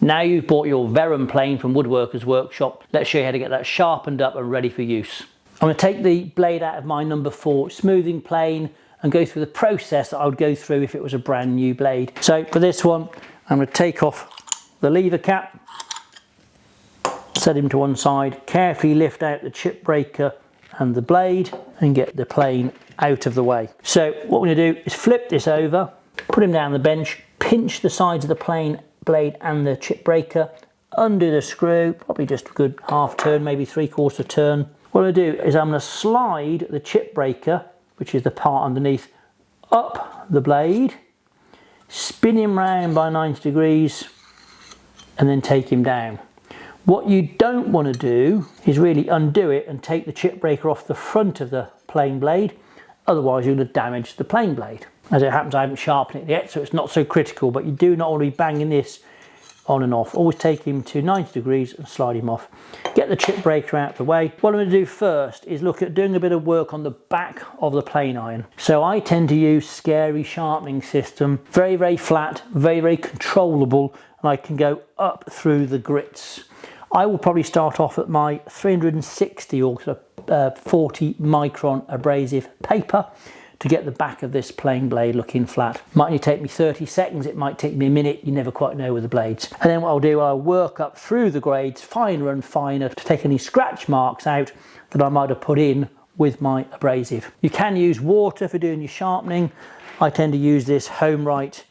Now you've bought your Verum Plane from Woodworkers Workshop, let's show you how to get that sharpened up and ready for use. I'm going to take the blade out of my number 4 smoothing plane and go through the process that I would go through if it was a brand new blade. So for this one, I'm going to take off the lever cap, set him to one side, carefully lift out the chip breaker and the blade and get the plane out of the way. So what we're going to do is flip this over, put him down the bench, pinch the sides of the plane blade and the chip breaker, undo the screw, probably just a good half turn, maybe 3/4 turn. What I'm going to do is I'm going to slide the chip breaker, which is the part underneath, up the blade, spin him round by 90 degrees and then take him down. What you don't want to do is really undo it and take the chip breaker off the front of the plane blade, otherwise you're going to damage the plane blade. As it happens, I haven't sharpened it yet, so it's not so critical, but you do not want to be banging this on and off. Always take him to 90 degrees and slide him off. Get the chip breaker out of the way. What I'm going to do first is look at doing a bit of work on the back of the plane iron. So I tend to use Scary sharpening system, very, very flat, very, very controllable, and I can go up through the grits. I will probably start off at my 360 or 40 micron abrasive paper to get the back of this plane blade looking flat. Might only take me 30 seconds, it might take me a minute, you never quite know with the blades. And then what I'll do, I'll work up through the grades finer and finer to take any scratch marks out that I might have put in with my abrasive. You can use water for doing your sharpening. I tend to use this HomeRite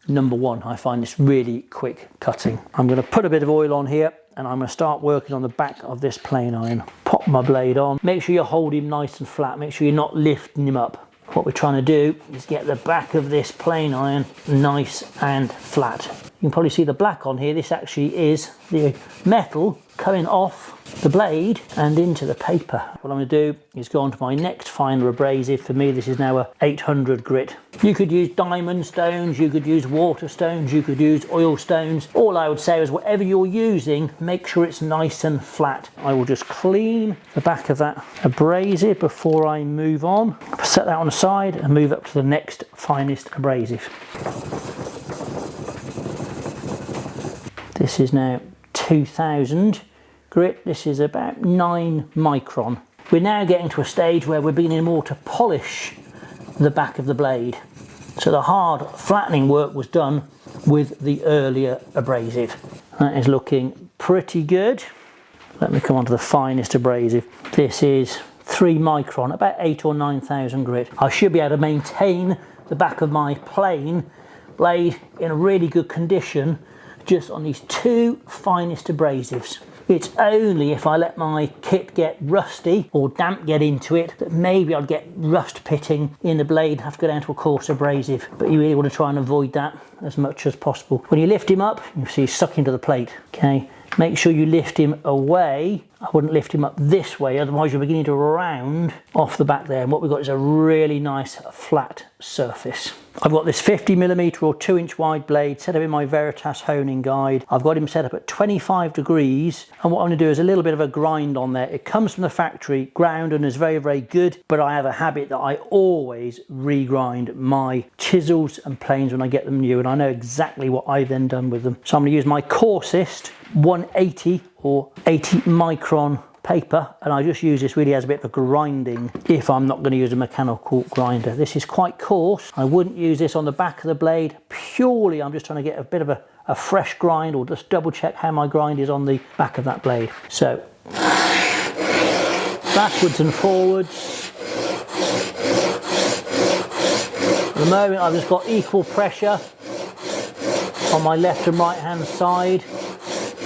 number 1. I find this really quick cutting. I'm going to put a bit of oil on here and I'm going to start working on the back of this plane iron. Pop my blade on. Make sure you hold him nice and flat. Make sure you're not lifting him up. What we're trying to do is get the back of this plane iron nice and flat. You can probably see the black on here. This actually is the metal coming off the blade and into the paper. What I'm going to do is go on to my next finer abrasive. For me, this is now a 800 grit. You could use diamond stones, you could use water stones, you could use oil stones. All I would say is whatever you're using, make sure it's nice and flat. I will just clean the back of that abrasive before I move on. Set that on the side and move up to the next finest abrasive. This is now 2000 grit. This is about 9 micron. We're now getting to a stage where we're beginning more to polish the back of the blade. So the hard flattening work was done with the earlier abrasive. That is looking pretty good. Let me come on to the finest abrasive. This is 3 micron, about 8 or 9,000 grit. I should be able to maintain the back of my plane blade in a really good condition just on these 2 finest abrasives. It's only if I let my kit get rusty or damp get into it that maybe I'll get rust pitting in the blade and have to go down to a coarse abrasive. But you really want to try and avoid that as much as possible. When you lift him up, you see he's stuck into the plate. Okay, make sure you lift him away. I wouldn't lift him up this way, otherwise you're beginning to round off the back there. And what we've got is a really nice flat surface. I've got this 50mm or 2-inch wide blade set up in my Veritas honing guide. I've got him set up at 25 degrees. And what I'm going to do is a little bit of a grind on there. It comes from the factory, ground and is very, very good. But I have a habit that I always regrind my chisels and planes when I get them new. And I know exactly what I've then done with them. So I'm going to use my coarsest 180 or 80 micron paper, and I just use this really as a bit of a grinding if I'm not going to use a mechanical grinder. This is quite coarse. I wouldn't use this on the back of the blade. Purely I'm just trying to get a bit of a fresh grind, or just double check how my grind is on the back of that blade. So backwards and forwards. At the moment I've just got equal pressure on my left and right hand side.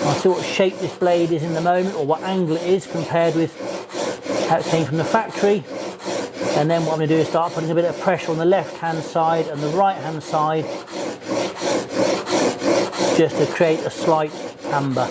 I'll see what shape this blade is in the moment, or what angle it is compared with how it came from the factory. And then what I'm going to do is start putting a bit of pressure on the left hand side and the right hand side, just to create a slight amber.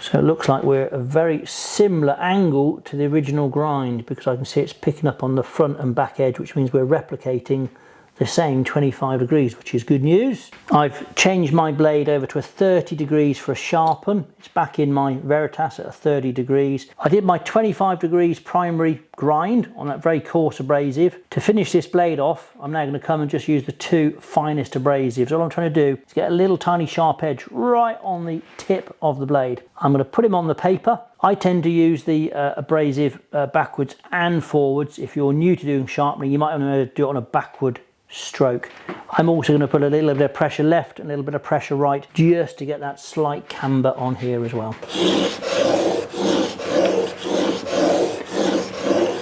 So it looks like we're at a very similar angle to the original grind, because I can see it's picking up on the front and back edge, which means we're replicating the same 25 degrees, which is good news. I've changed my blade over to a 30 degrees for a sharpen. It's back in my Veritas at a 30 degrees. I did my 25 degrees primary grind on that very coarse abrasive. To finish this blade off, I'm now going to come and just use the 2 finest abrasives. All I'm trying to do is get a little tiny sharp edge right on the tip of the blade. I'm going to put him on the paper. I tend to use the abrasive backwards and forwards. If you're new to doing sharpening, you might want to do it on a backward stroke. I'm also going to put a little bit of pressure left and a little bit of pressure right, just to get that slight camber on here as well.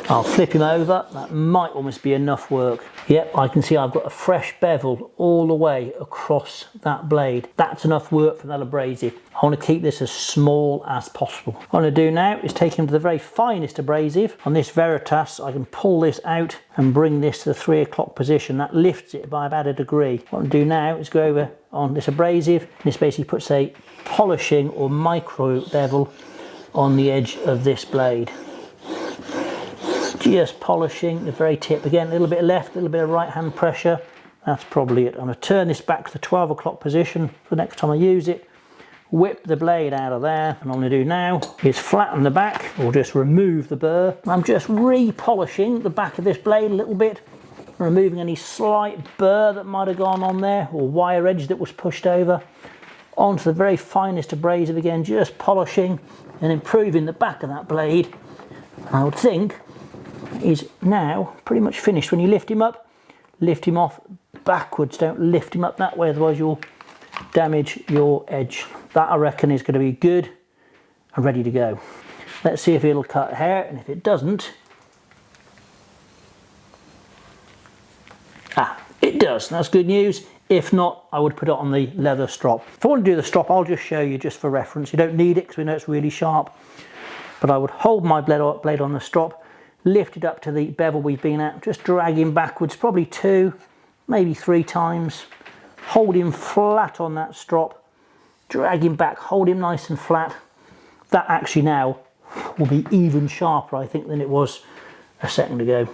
I'll flip him over. That might almost be enough work. Yep, I can see I've got a fresh bevel all the way across that blade. That's enough work for that abrasive. I want to keep this as small as possible. What I'm going to do now is take him to the very finest abrasive. On this Veritas, I can pull this out and bring this to the 3 o'clock position. That lifts it by about a degree. What I'm going to do now is go over on this abrasive. And this basically puts a polishing or micro bevel on the edge of this blade. Just polishing the very tip. Again, a little bit left, a little bit of right hand pressure. That's probably it. I'm going to turn this back to the 12 o'clock position for the next time I use it. Whip the blade out of there. And what I'm going to do now is flatten the back, or just remove the burr. I'm just re-polishing the back of this blade a little bit, removing any slight burr that might have gone on there, or wire edge that was pushed over. Onto the very finest abrasive again, just polishing and improving the back of that blade. I would think is now pretty much finished. When you lift him up, lift him off backwards. Don't lift him up that way, otherwise you'll damage your edge. That, I reckon, is going to be good and ready to go. Let's see if it'll cut hair, and if it doesn't, it does. That's good news. If not, I would put it on the leather strop. If I want to do the strop, I'll just show you just for reference. You don't need it because we know it's really sharp, but I would hold my blade on the strop, lift it up to the bevel we've been at, just drag him backwards, probably 2, maybe 3 times, hold him flat on that strop, drag him back, hold him nice and flat. That actually now will be even sharper, I think, than it was a second ago.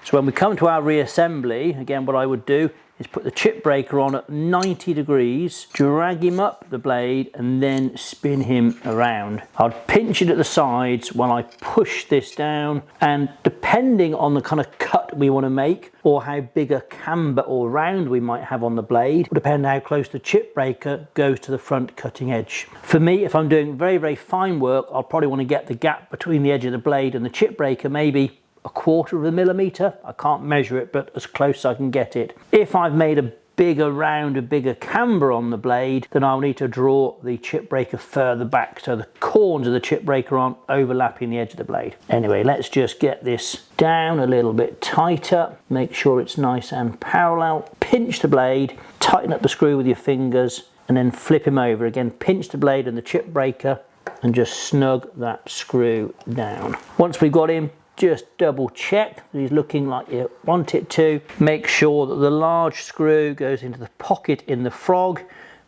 So when we come to our reassembly, again, what I would do is put the chip breaker on at 90 degrees, drag him up the blade, and then spin him around. I'd pinch it at the sides while I push this down, and depending on the kind of cut we want to make, or how big a camber or round we might have on the blade, will depend how close the chip breaker goes to the front cutting edge. For me, if I'm doing very, very fine work, I'll probably want to get the gap between the edge of the blade and the chip breaker maybe 1/4 of a millimetre. I can't measure it, but as close as I can get it. If I've made a bigger round, a bigger camber on the blade, then I'll need to draw the chip breaker further back so the corners of the chip breaker aren't overlapping the edge of the blade. Anyway, let's just get this down a little bit tighter, make sure it's nice and parallel. Pinch the blade, tighten up the screw with your fingers, and then flip him over. Again, pinch the blade and the chip breaker and just snug that screw down. Once we've got him, just double check that he's looking like you want it to. Make sure that the large screw goes into the pocket in the frog.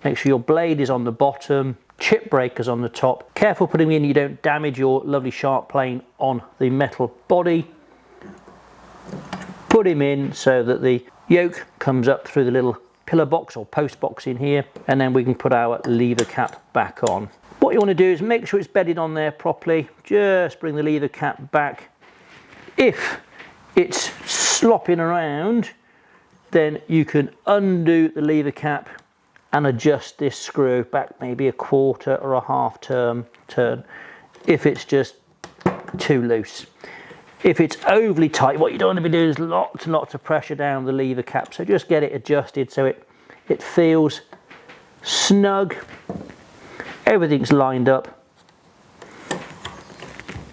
Make sure your blade is on the bottom, chip breakers on the top. Careful putting him in, you don't damage your lovely sharp plane on the metal body. Put him in so that the yoke comes up through the little pillar box or post box in here, and then we can put our lever cap back on. What you want to do is make sure it's bedded on there properly. Just bring the lever cap back. If it's slopping around, then you can undo the lever cap and adjust this screw back maybe 1/4 or a 1/2 turn if it's just too loose. If it's overly tight, what you don't want to be doing is lots and lots of pressure down the lever cap. So just get it adjusted so it feels snug, everything's lined up,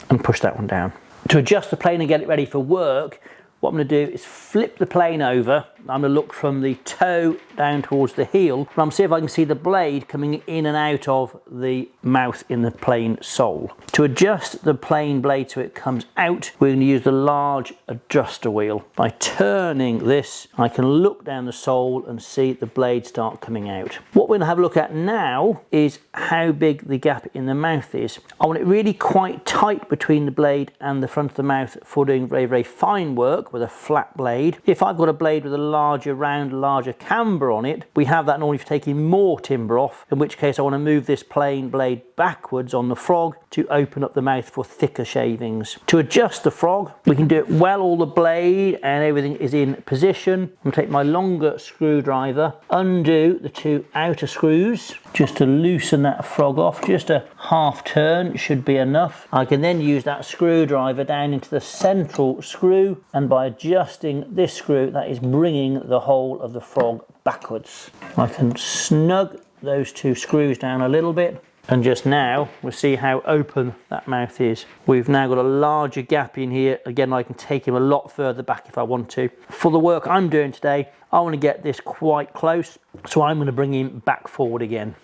and push that one down. To adjust the plane and get it ready for work, what I'm going to do is flip the plane over. I'm going to look from the toe down towards the heel, and I'm going to see if I can see the blade coming in and out of the mouth in the plane sole. To adjust the plane blade so it comes out, we're going to use the large adjuster wheel. By turning this, I can look down the sole and see the blade start coming out. What we're going to have a look at now is how big the gap in the mouth is. I want it really quite tight between the blade and the front of the mouth for doing very, very fine work with a flat blade. If I've got a blade with a larger round, larger camber on it, we have that normally for taking more timber off, in which case I want to move this plane blade backwards on the frog to open up the mouth for thicker shavings. To adjust the frog, we can do it well all the blade and everything is in position. I'm going to take my longer screwdriver, undo the 2 outer screws just to loosen that frog off. Just a half turn should be enough. I can then use that screwdriver down into the central screw, and by adjusting this screw, that is bringing the whole of the frog backwards. I can snug those 2 screws down a little bit, and just now we'll see how open that mouth is. We've now got a larger gap in here. Again, I can take him a lot further back if I want to. For the work I'm doing today, I want to get this quite close, so I'm going to bring him back forward again.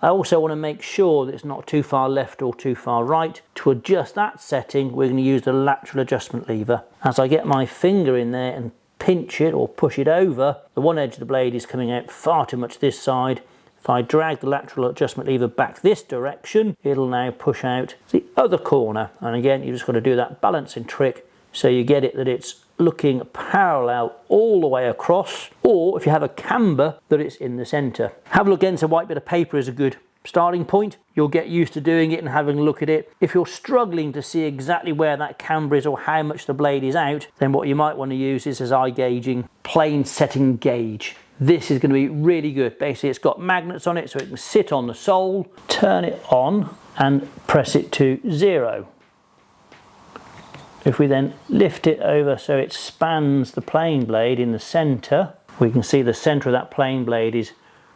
I also want to make sure that it's not too far left or too far right. To adjust that setting, we're going to use the lateral adjustment lever. As I get my finger in there and pinch it or push it over, the one edge of the blade is coming out far too much this side. If I drag the lateral adjustment lever back this direction, it'll now push out the other corner. And again, you just got to do that balancing trick so you get it that it's looking parallel all the way across, or if you have a camber, that it's in the center. Have a look against a white bit of paper is a good starting point. You'll get used to doing it and having a look at it. If you're struggling to see exactly where that camber is or how much the blade is out, then what you might want to use is as iGaging plane setting gauge. This is going to be really good. Basically, it's got magnets on it so it can sit on the sole, turn it on and press it to 0. If we then lift it over so it spans the plane blade in the center, we can see the center of that plane blade is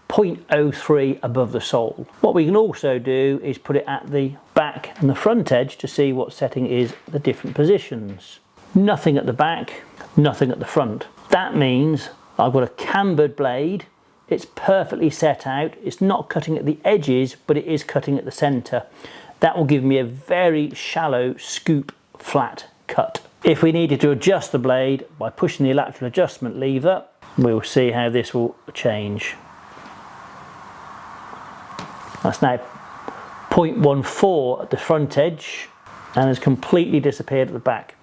0.03 above the sole. What we can also do is put it at the back and the front edge to see what setting is the different positions. Nothing at the back, nothing at the front. That means I've got a cambered blade, it's perfectly set out, it's not cutting at the edges, but it is cutting at the center. That will give me a very shallow scoop flat cut. If we needed to adjust the blade by pushing the lateral adjustment lever, we'll see how this will change. That's now 0.14 at the front edge and has completely disappeared at the back.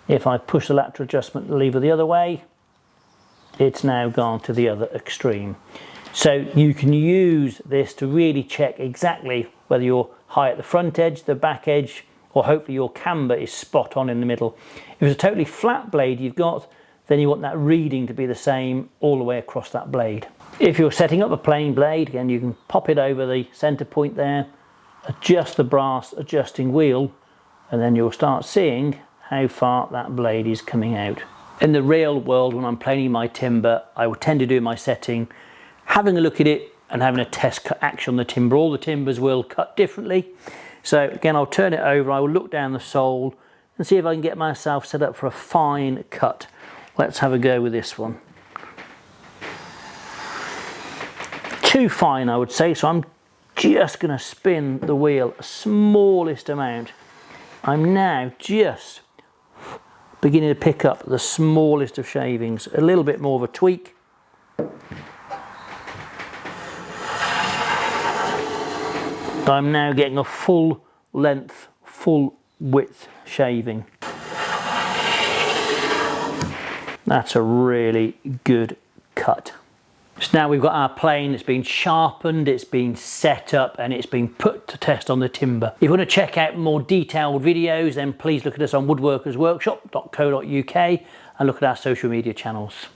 If I push the lateral adjustment lever the other way, it's now gone to the other extreme. So you can use this to really check exactly whether you're high at the front edge, the back edge, or hopefully your camber is spot on in the middle. If it's a totally flat blade you've got, then you want that reading to be the same all the way across that blade. If you're setting up a plain blade, again, you can pop it over the center point there, adjust the brass adjusting wheel, and then you'll start seeing how far that blade is coming out. In the real world, when I'm planing my timber, I will tend to do my setting, having a look at it and having a test cut action on the timber. All the timbers will cut differently. So again, I'll turn it over, I will look down the sole and see if I can get myself set up for a fine cut. Let's have a go with this one. Too fine, I would say, so I'm just going to spin the wheel a smallest amount. I'm now just beginning to pick up the smallest of shavings, a little bit more of a tweak. I'm now getting a full length, full width shaving. That's a really good cut. So now we've got our plane, it's been sharpened, it's been set up and it's been put to test on the timber. If you want to check out more detailed videos, then please look at us on woodworkersworkshop.co.uk and look at our social media channels.